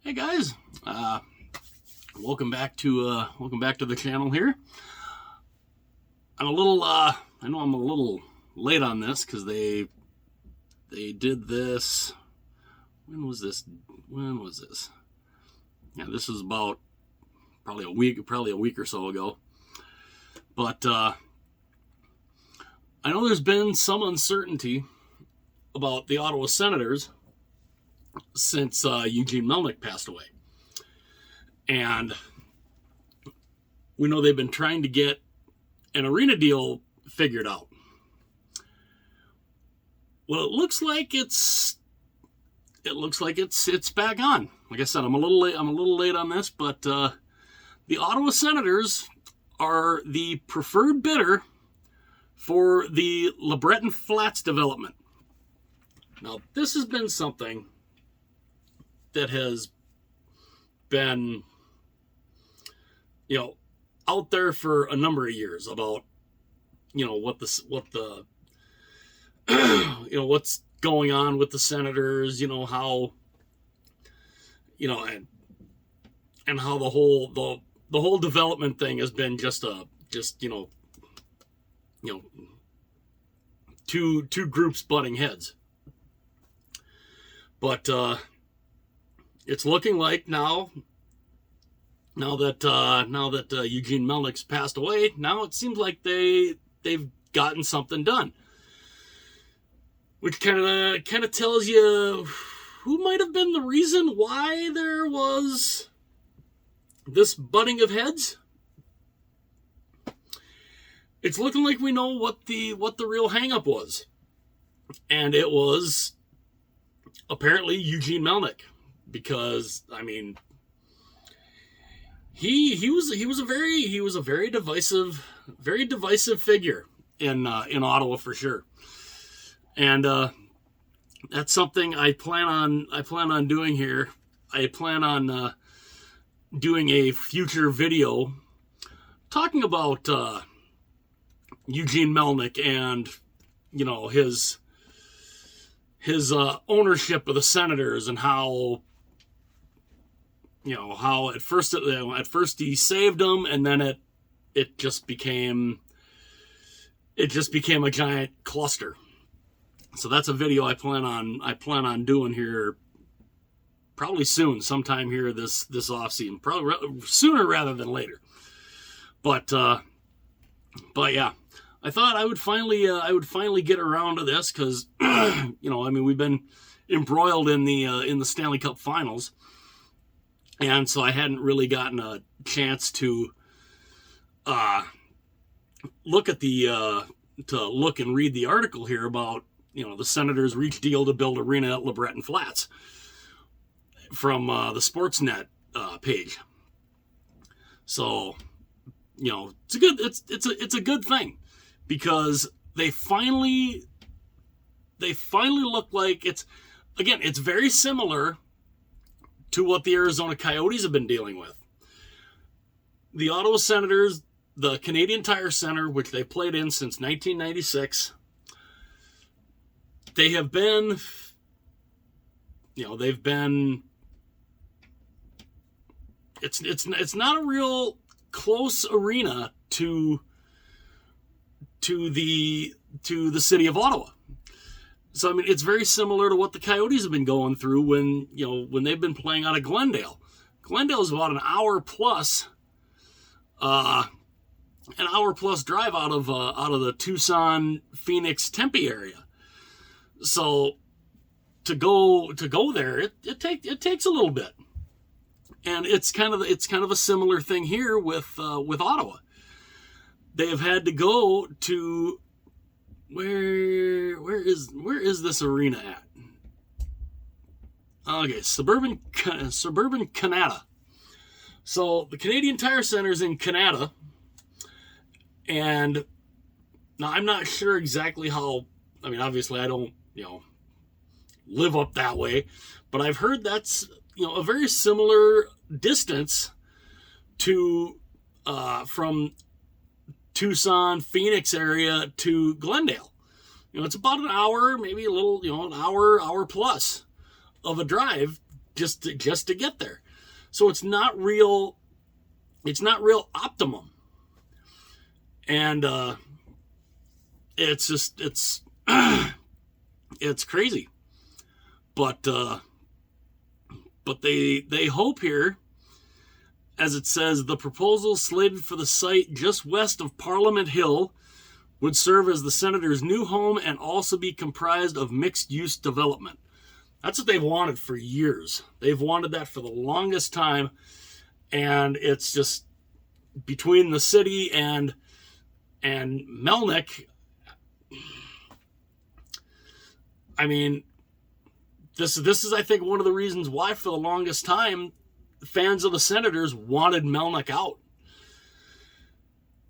Hey guys, welcome back to the channel here. I'm a little I know I'm a little late on this because they did this. When was this? Yeah, this was about probably a week or so ago. But I know there's been some uncertainty about the Ottawa Senators since Eugene Melnyk passed away. And we know they've been trying to get an arena deal figured out. Well, it looks like it's back on. Like I said, I'm a little late on this, but the Ottawa Senators are the preferred bidder for the LeBreton Flats development. Now, this has been something that has been, out there for a number of years about, what's going on with the Senators, how, and how the whole development thing has been two groups butting heads. But it's looking like now that Eugene Melnyk's passed away, now it seems like they've gotten something done, which kind of tells you who might have been the reason why there was this butting of heads. It's looking like we know what the real hang-up was, and it was apparently Eugene Melnyk, because he was a very divisive figure in Ottawa for sure, and that's something I plan on doing here. I plan on doing a future video talking about Eugene Melnyk and his ownership of the Senators, and how at first he saved them, and then it just became a giant cluster. So that's a video I plan on doing here probably soon, sometime here this off season, probably sooner rather than later. But yeah, I thought I would finally get around to this, because we've been embroiled in the Stanley Cup Finals, and so I hadn't really gotten a chance to look and read the article here about the Senators reached deal to build arena at LeBreton Flats from the Sportsnet page. So it's a good thing, because they finally look like it's very similar to what the Arizona Coyotes have been dealing with. The Ottawa Senators, the Canadian Tire Center, which they played in since 1996, they have been, it's not a real close arena to the city of Ottawa. So it's very similar to what the Coyotes have been going through when they've been playing out of Glendale. Glendale is about an hour plus drive out of the Tucson, Phoenix, Tempe area. So to go there, it takes a little bit, and it's kind of a similar thing here with Ottawa. They have had to go to where is this arena at? Okay, suburban Canada. So the Canadian Tire Center is in Canada, and now I'm not sure exactly how. Obviously I don't live up that way, but I've heard that's a very similar distance to from Tucson, Phoenix area to Glendale. It's about an hour, maybe a little, an hour plus of a drive just to get there. So it's not real optimum. And it's just it's crazy. But they hope here, as it says, the proposal slated for the site just west of Parliament Hill would serve as the Senators' new home and also be comprised of mixed-use development. That's what they've wanted for years. They've wanted that for the longest time, and it's just between the city and Melnyk. I mean, this is I think one of the reasons why for the longest time fans of the Senators wanted Melnyk out,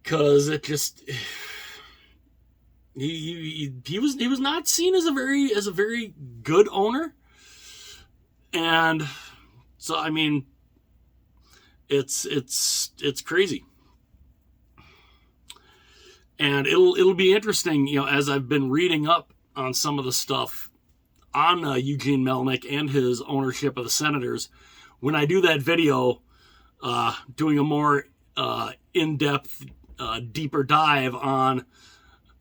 because it just he was not seen as a very good owner. And so, I mean, it's crazy. And it'll be interesting, as I've been reading up on some of the stuff on Eugene Melnyk and his ownership of the Senators. When I do that video, doing a more in-depth, deeper dive on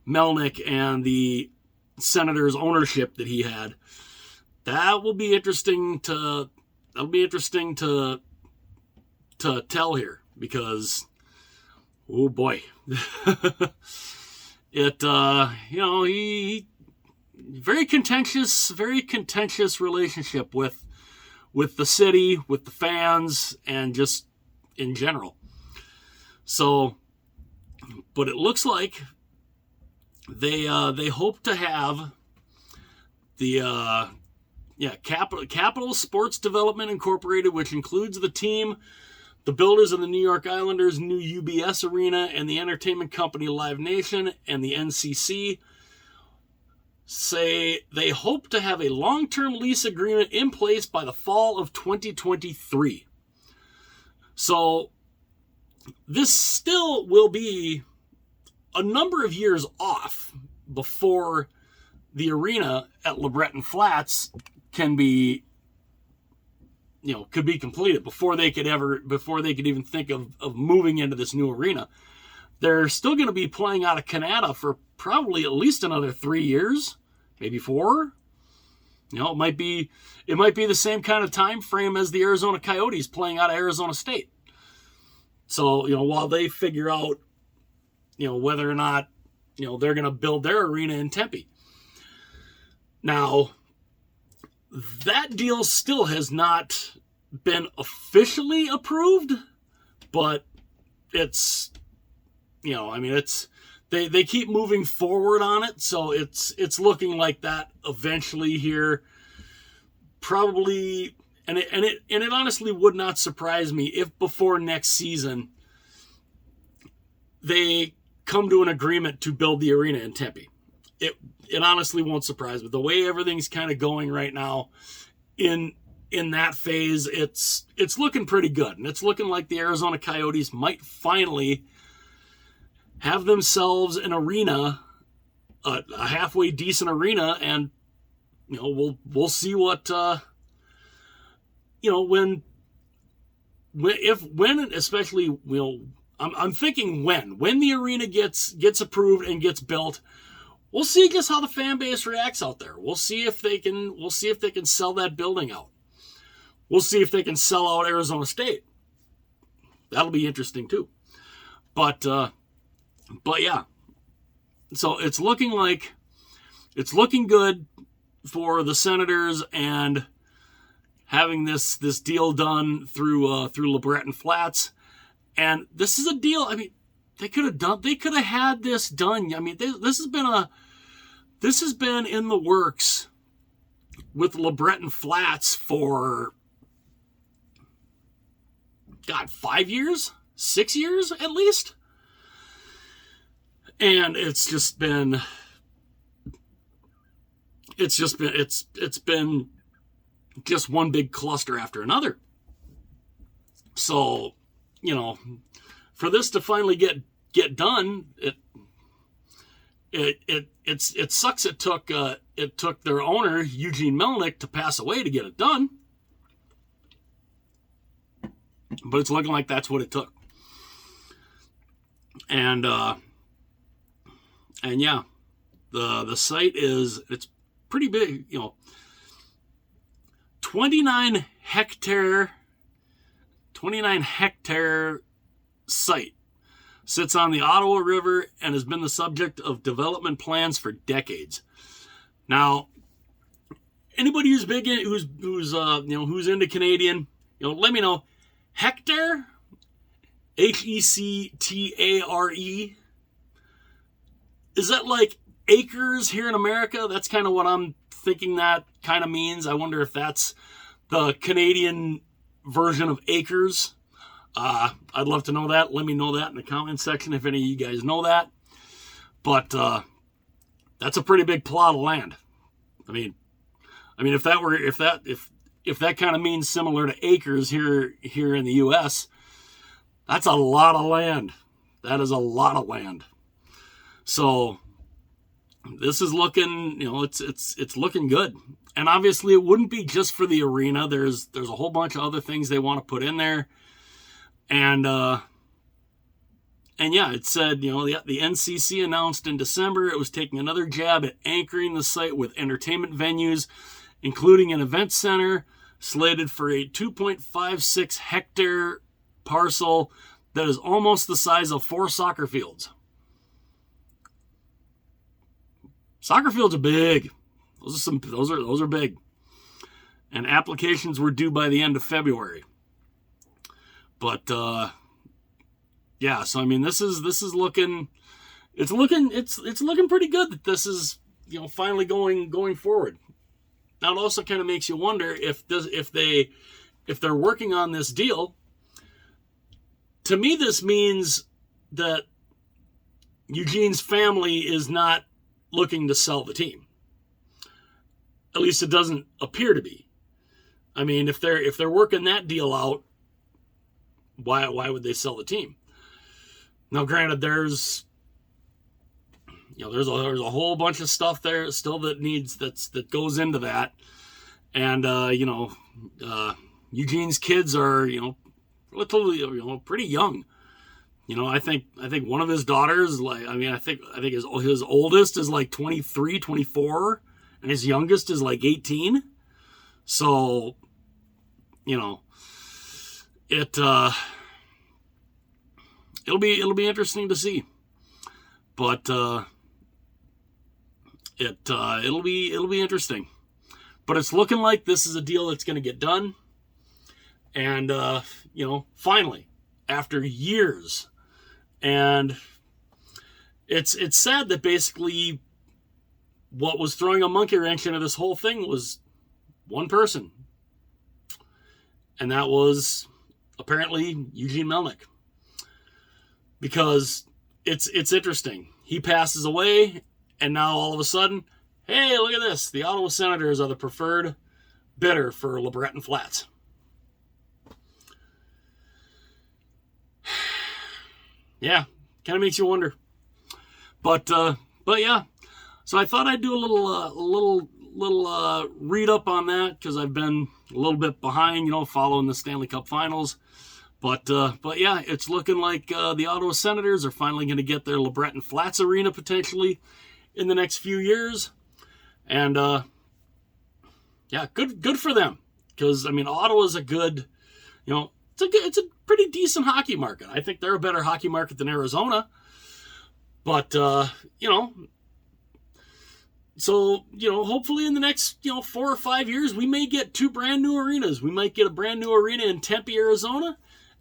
Melnyk and the Senators' ownership that he had, that'll be interesting to tell here, because oh boy, he very contentious relationship with the city, with the fans, and just in general. So, but it looks like they hope to have the Capital Sports Development Incorporated, which includes the team, the builders of the New York Islanders' new UBS Arena, and the entertainment company Live Nation and the NCC, say they hope to have a long-term lease agreement in place by the fall of 2023. So this still will be a number of years off before the arena at LeBreton Flats could be completed, before they could even think of moving into this new arena. They're still going to be playing out of Canada for probably at least another 3 years, maybe 4. It might be the same kind of time frame as the Arizona Coyotes playing out of Arizona State. So, while they figure out, whether or not, they're going to build their arena in Tempe. Now, that deal still has not been officially approved, but it's, they keep moving forward on it, so it's looking like that eventually here, probably, and it honestly would not surprise me if before next season they come to an agreement to build the arena in Tempe. It honestly won't surprise me. The way everything's kind of going right now in that phase, it's looking pretty good. And it's looking like the Arizona Coyotes might finally have themselves an arena, a halfway decent arena, and we'll see what when especially I'm thinking when the arena gets approved and gets built. We'll see just how the fan base reacts out there. We'll see if they can sell that building out. We'll see if they can sell out Arizona State. That'll be interesting too. But yeah. So it's looking good for the Senators and having this deal done through LeBreton Flats. And this is a deal, I mean, they could have had this done. I mean, this has been in the works with LeBreton Flats for 5 years, 6 years at least. And it's been just one big cluster after another. So, for this to finally get done, it sucks. It took their owner Eugene Melnyk to pass away to get it done. But it's looking like that's what it took. And yeah, the site it's pretty big, 29 hectare site. Sits on the Ottawa River and has been the subject of development plans for decades. Now, anybody who's big in, who's into Canadian, let me know. Hectare, Hectare, is that like acres here in America? That's kind of what I'm thinking that kind of means. I wonder if that's the Canadian version of acres. I'd love to know that. Let me know that in the comment section if any of you guys know that. But that's a pretty big plot of land. I mean, if that kind of means similar to acres here in the U.S., that's a lot of land. That is a lot of land. So this is looking, it's looking good. And obviously, it wouldn't be just for the arena. There's a whole bunch of other things they want to put in there. And yeah, it said, the NCC announced in December it was taking another jab at anchoring the site with entertainment venues, including an event center slated for a 2.56 hectare parcel that is almost the size of 4 soccer fields. Soccer fields are big. Those are big. And applications were due by the end of February. But yeah, so I mean, this is looking, it's looking pretty good that this is finally going forward. Now it also kind of makes you wonder if they're working on this deal. To me, this means that Eugene's family is not looking to sell the team. At least it doesn't appear to be. I mean, if they're working that deal out, why would they sell the team? Now, granted, there's a whole bunch of stuff there still that goes into that, and Eugene's kids are relatively pretty young. I think one of his daughters, I think his oldest is like 23, 24, and his youngest is like 18. So, it'll be interesting to see, but it'll be interesting. But it's looking like this is a deal that's going to get done, and finally, after years, and it's sad that basically what was throwing a monkey wrench into this whole thing was one person, and that was apparently Eugene Melnyk. Because it's interesting. He passes away, and now all of a sudden, hey, look at this. The Ottawa Senators are the preferred bidder for LeBreton Flats. Yeah, kind of makes you wonder. But yeah. So I thought I'd do a little read up on that, because I've been a little bit behind, following the Stanley Cup Finals. But yeah, it's looking like the Ottawa Senators are finally going to get their LeBreton Flats Arena potentially in the next few years. And yeah, good for them, because I mean, Ottawa's a good, it's a pretty decent hockey market. I think they're a better hockey market than Arizona. But so, hopefully in the next, 4 or 5 years, we may get 2 brand new arenas. We might get a brand new arena in Tempe, Arizona,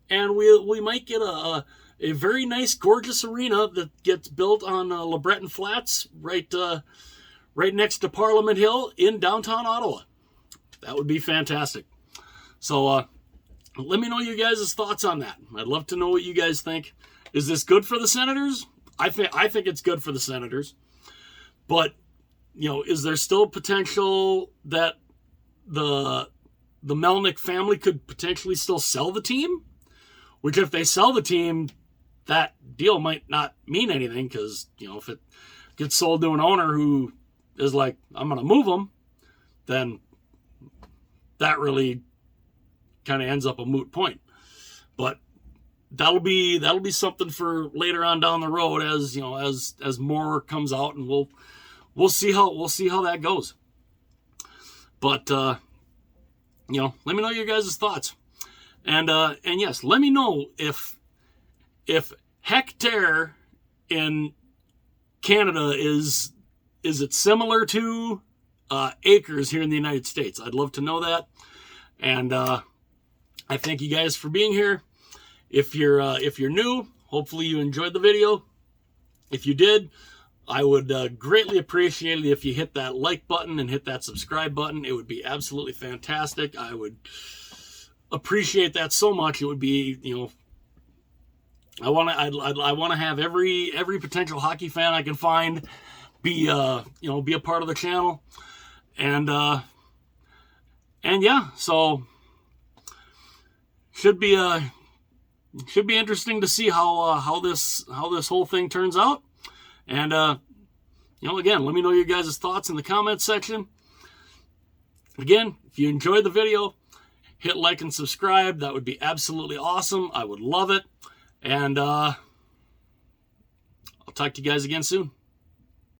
and we might get a very nice, gorgeous arena that gets built on LeBreton Flats, right next to Parliament Hill in downtown Ottawa. That would be fantastic. So let me know you guys' thoughts on that. I'd love to know what you guys think. Is this good for the Senators? I think it's good for the Senators, but is there still potential that the Melnyk family could potentially still sell the team? Which, if they sell the team, that deal might not mean anything, because, if it gets sold to an owner who is like, I'm going to move them, then that really kind of ends up a moot point. But that'll be something for later on down the road, as you know, as more comes out, and we'll see how that goes. But you know, let me know your guys' thoughts, and yes, let me know if hectare in Canada is it similar to acres here in the United States. I'd love to know that. And I thank you guys for being here. If you're new, hopefully you enjoyed the video. If you did, I would greatly appreciate it if you hit that like button and hit that subscribe button. It would be absolutely fantastic. I would appreciate that so much. It would be, you know, I want to have every potential hockey fan I can find be a part of the channel, and yeah, so should be interesting to see how this whole thing turns out. And you know, again, let me know your guys' thoughts in the comments section. Again, if you enjoyed the video, hit like and subscribe. That would be absolutely awesome. I would love it. And I'll talk to you guys again soon.